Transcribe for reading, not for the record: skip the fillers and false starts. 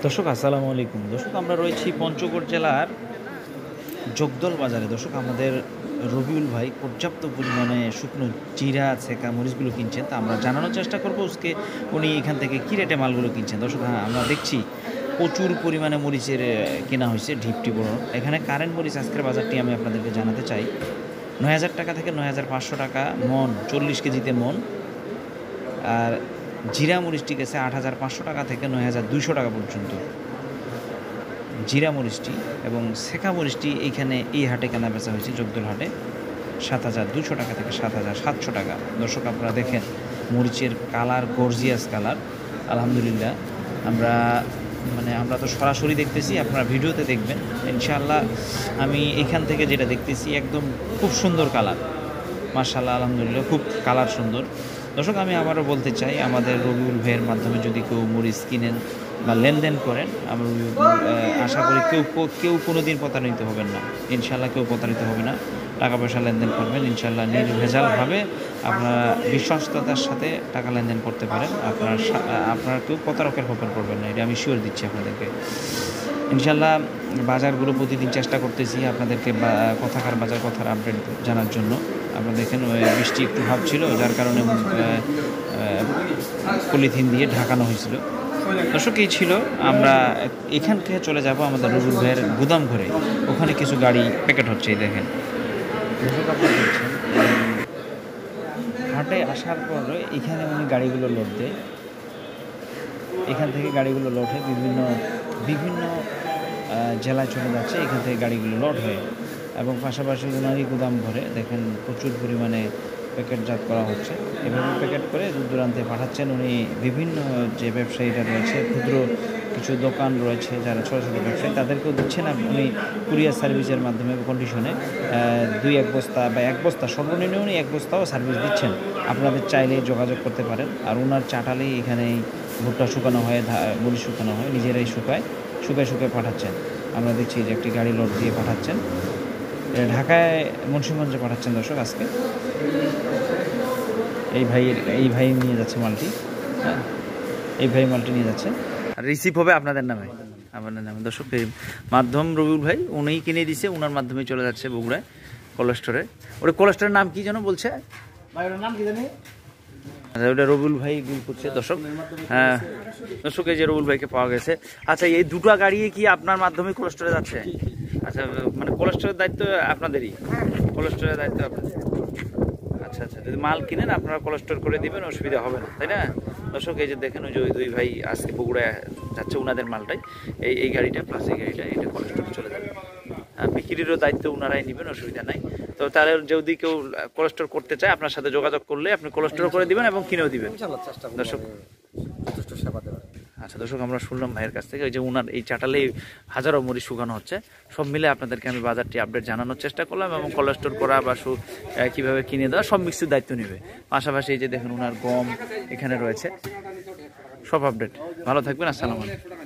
দর্শক আসসালামু আলাইকুম। দর্শক আমরা রয়েছি পঞ্চগড় জেলার জগদল বাজারে। দর্শক আমাদের রবিউল ভাই পর্যাপ্ত পরিমাণে শুকনো জিরা ছেঁকা মরিচগুলো কিনছেন, তা আমরা জানানোর চেষ্টা করবো উনি এখান থেকে কী রেটে মালগুলো কিনছেন। দর্শক হ্যাঁ, আমরা দেখছি প্রচুর পরিমাণে মরিচের কেনা হয়েছে ঢিপটি বড়। এখানে কারেন্ট মরিচ আজকের বাজারটি আমি আপনাদেরকে জানাতে চাই ৯,০০০ টাকা থেকে ৯,৫০০ টাকা মন, ৪০ কেজিতে মন। আর জিরা মরিচটি গেছে ৮,৫০০ টাকা থেকে ৯,২০০ টাকা পর্যন্ত জিরা মরিচটি, এবং শেখা মরিচটি এইখানে এই হাটে কেনা বেচা হয়েছে জগদল হাটে ৭,২০০ টাকা থেকে ৭,৭০০ টাকা। দর্শক আপনারা দেখেন মরিচের কালার, গর্জিয়াস কালার। আলহামদুলিল্লাহ আমরা তো সরাসরি দেখতেছি, আপনারা ভিডিওতে দেখবেন ইনশাআল্লাহ। আমি এখান থেকে যেটা দেখতেছি একদম খুব সুন্দর কালার, মাশাআল্লাহ আলহামদুলিল্লাহ, খুব কালার সুন্দর। দর্শক আমি আবারও বলতে চাই, আমাদের রবিউল ভাইয়ের মাধ্যমে যদি কেউ মরিচ কিনেন বা লেনদেন করেন, আমরা আশা করি কেউ কোনো দিন প্রতারিত হবেন না, ইনশাআল্লাহ কেউ প্রতারিত হবে না। টাকা পয়সা লেনদেন করবেন ইনশাআল্লাহ নির্ভেজালভাবে, আপনারা বিশ্বস্ততার সাথে টাকা লেনদেন করতে পারেন। আপনারা কেউ প্রতারকের খপ্পরে পড়বেন না, এটা আমি শিওর দিচ্ছি আপনাদেরকে ইনশাআল্লাহ। বাজারগুলো প্রতিদিন চেষ্টা করতেছি আপনাদেরকে কথার আপডেট জানার জন্য। আপনারা দেখেন বৃষ্টি একটু ভাব ছিল, যার কারণে পলিথিন দিয়ে ঢাকানো হয়েছিল। দর্শক এই ছিল, আমরা এখান থেকে চলে যাব আমাদের রবিউল ভাইয়ের গুদাম ঘরে। ওখানে কিছু গাড়ি প্যাকেট হচ্ছে, এই দেখেন। হাটে আসার পর এখানে উনি গাড়িগুলো লোড দেয়, এখান থেকে গাড়িগুলো লোড হয়ে বিভিন্ন জেলায় চলে যাচ্ছে, এখান থেকে গাড়িগুলো লোড হয়। এবং পাশাপাশি ওনারই গুদাম ঘরে দেখেন প্রচুর পরিমাণে প্যাকেটজাত করা হচ্ছে। এভাবে প্যাকেট করে দূর দূরান্তে পাঠাচ্ছেন উনি। বিভিন্ন যে ব্যবসায়ীরা রয়েছে, ক্ষুদ্র কিছু দোকান রয়েছে যারা ছোটো ছোটো ব্যবসায়ী, তাদেরকেও দিচ্ছেন উনি কুরিয়ার সার্ভিসের মাধ্যমে কন্ডিশনে 2-1 বস্তা বা 1 বস্তা, সর্বনিম্ন উনি 1 বস্তাও সার্ভিস দিচ্ছেন। আপনাদের চাইলে যোগাযোগ করতে পারেন। আর ওনার চাটালেই এখানেই ভুট্টা শুকানো হয়, মরিচ শুকানো হয়, নিজেরাই শুকায় পাঠাচ্ছেন। আমরা দেখছি যে একটি গাড়ি লোড দিয়ে পাঠাচ্ছেন, ঢাকায় মুন্সিগঞ্জে পাঠাচ্ছেন। দর্শক আজকে এই ভাই নিয়ে যাচ্ছে মালটি, হ্যাঁ এই ভাই মালটি নিয়ে যাচ্ছে, আর রিসিভ হবে আপনাদের নামে। দর্শক মাধ্যম রবিউল ভাই উনিই কিনে দিছে, ওনার মাধ্যমে চলে যাচ্ছে বগুড়ায় কোলেস্টোরে। ওটা কোলেস্টোরের নাম কি যেন বলছে ভাই, ওটার নাম কি জানি? আচ্ছা, ওটা রবিউল ভাই বিল করছে। দর্শক হ্যাঁ, দর্শক এই যে রবিউল ভাইকে পাওয়া গেছে। আচ্ছা, এই দুটো গাড়ি কি আপনার মাধ্যমে কোলেস্টোরে যাচ্ছে? আচ্ছা, মানে কোলেস্টোরের দায়িত্ব আপনাদেরই, কোলেস্টোরের দায়িত্ব আপনাদের। আচ্ছা, যদি মাল কিনেন আপনারা কোলেস্টোর করে দিবেন, অসুবিধা হবে না, তাই না? দর্শক এই যে দেখেন, ওই যে ওই 2 ভাই আজকে বগুড়ায় যাচ্ছে, ওনাদের মালটাই এই গাড়িটা প্লাস এই গাড়িটা, এটা কোলেস্টোরে চলে যাবে। বিক্রিরও দায়িত্ব ওনারাই নেবেন, অসুবিধা নাই। তো তাহলে যদি কেউ কোলেস্টোর করতে চায়, আপনার সাথে যোগাযোগ করলে আপনি কোলেস্টোর করে দিবেন এবং কিনেও দিবেন। দর্শক আচ্ছা, দর্শক আমরা শুনলাম ভাইয়ের কাছ থেকে, ওই যে ওনার এই চাটালে হাজারো মরিচ শুকানো হচ্ছে। সব মিলে আপনাদেরকে আমি বাজারটি আপডেট জানানোর চেষ্টা করলাম, এবং কোলেস্টোর করা বা কীভাবে কিনে দেওয়া সব মিক্সের দায়িত্ব নেবে। পাশাপাশি এই যে দেখুন ওনার গম এখানে রয়েছে, সব আপডেট। ভালো থাকবেন, আসসালামু আলাইকুম।